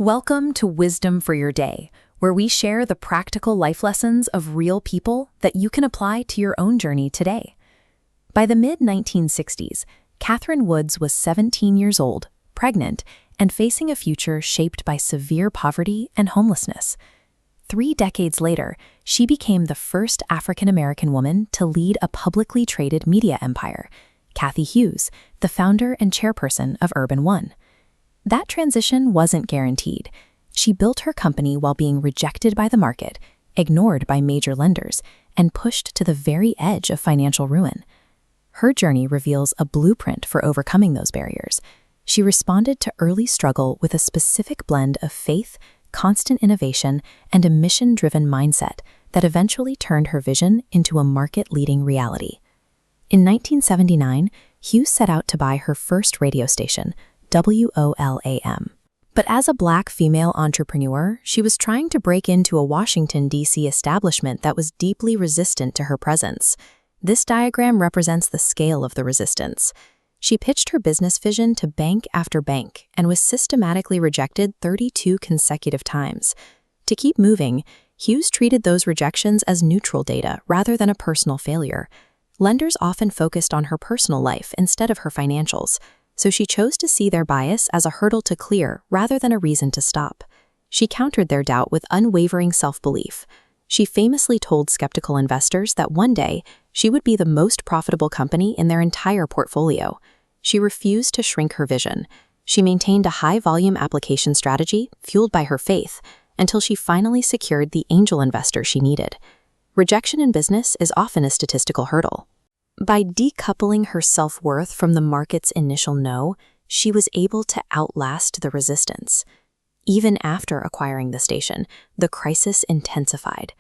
Welcome to Wisdom for Your Day, where we share the practical life lessons of real people that you can apply to your own journey today. By the mid-1960s, Catherine Woods was 17 years old, pregnant, and facing a future shaped by severe poverty and homelessness. 3 decades later, she became the first African-American woman to lead a publicly traded media empire, Cathy Hughes, the founder and chairperson of Urban One. That transition wasn't guaranteed. She built her company while being rejected by the market, ignored by major lenders, and pushed to the very edge of financial ruin. Her journey reveals a blueprint for overcoming those barriers. She responded to early struggle with a specific blend of faith, constant innovation, and a mission-driven mindset that eventually turned her vision into a market-leading reality. In 1979, Hughes set out to buy her first radio station, WOLAM. But as a Black female entrepreneur, she was trying to break into a Washington, D.C. establishment that was deeply resistant to her presence. This diagram represents the scale of the resistance. She pitched her business vision to bank after bank and was systematically rejected 32 consecutive times. To keep moving, Hughes treated those rejections as neutral data rather than a personal failure. Lenders often focused on her personal life instead of her financials, so she chose to see their bias as a hurdle to clear rather than a reason to stop. She countered their doubt with unwavering self-belief. She famously told skeptical investors that one day she would be the most profitable company in their entire portfolio. She refused to shrink her vision. She maintained a high-volume application strategy fueled by her faith until she finally secured the angel investor she needed. Rejection in business is often a statistical hurdle. By decoupling her self-worth from the market's initial no, she was able to outlast the resistance. Even after acquiring the station, the crisis intensified.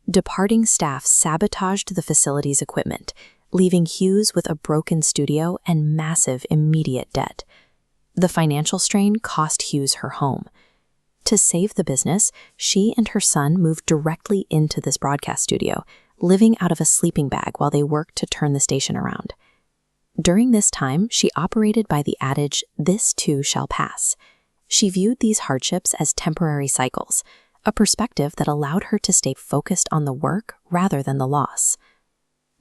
Departing staff sabotaged the facility's equipment, leaving Hughes with a broken studio and massive immediate debt. The financial strain cost Hughes her home. To save the business, she and her son moved directly into this broadcast studio, living out of a sleeping bag while they worked to turn the station around. During this time, she operated by the adage, "This too shall pass." She viewed these hardships as temporary cycles, a perspective that allowed her to stay focused on the work rather than the loss.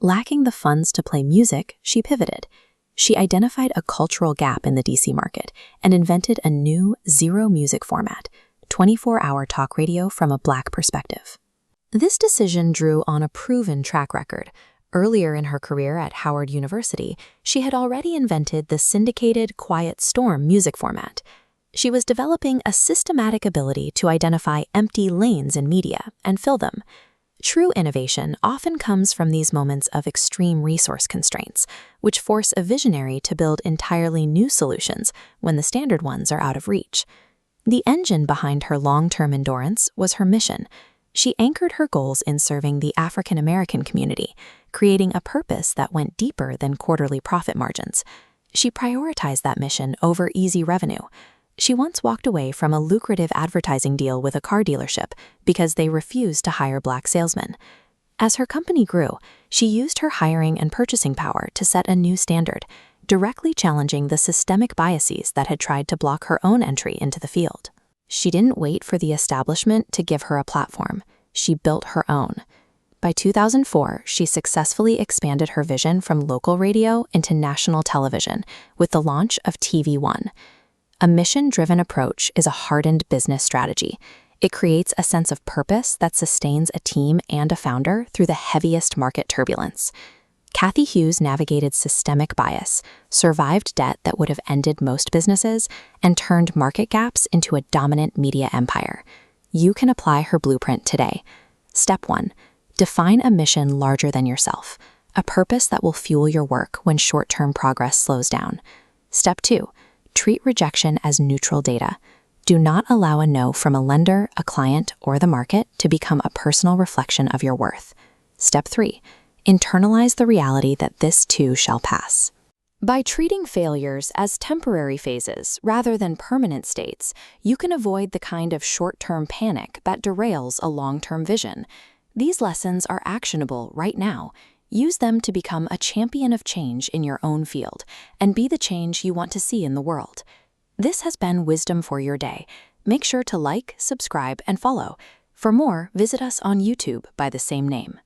Lacking the funds to play music, she pivoted. She identified a cultural gap in the DC market and invented a new zero-music format, 24-hour talk radio from a Black perspective. This decision drew on a proven track record. Earlier in her career at Howard University, she had already invented the syndicated Quiet Storm music format. She was developing a systematic ability to identify empty lanes in media and fill them. True innovation often comes from these moments of extreme resource constraints, which force a visionary to build entirely new solutions when the standard ones are out of reach. The engine behind her long-term endurance was her mission. She anchored her goals in serving the African American community, creating a purpose that went deeper than quarterly profit margins. She prioritized that mission over easy revenue. She once walked away from a lucrative advertising deal with a car dealership because they refused to hire Black salesmen. As her company grew, she used her hiring and purchasing power to set a new standard, directly challenging the systemic biases that had tried to block her own entry into the field. She didn't wait for the establishment to give her a platform. She built her own. By 2004, she successfully expanded her vision from local radio into national television with the launch of TV One. A mission-driven approach is a hardened business strategy. It creates a sense of purpose that sustains a team and a founder through the heaviest market turbulence. Cathy Hughes navigated systemic bias, survived debt that would have ended most businesses, and turned market gaps into a dominant media empire. You can apply her blueprint today. Step 1. Define a mission larger than yourself, a purpose that will fuel your work when short-term progress slows down. Step 2. Treat rejection as neutral data. Do not allow a no from a lender, a client, or the market to become a personal reflection of your worth. Step 3. Internalize the reality that this too shall pass. By treating failures as temporary phases rather than permanent states, you can avoid the kind of short-term panic that derails a long-term vision. These lessons are actionable right now. Use them to become a champion of change in your own field and be the change you want to see in the world. This has been Wisdom for Your Day. Make sure to like, subscribe, and follow. For more, visit us on YouTube by the same name.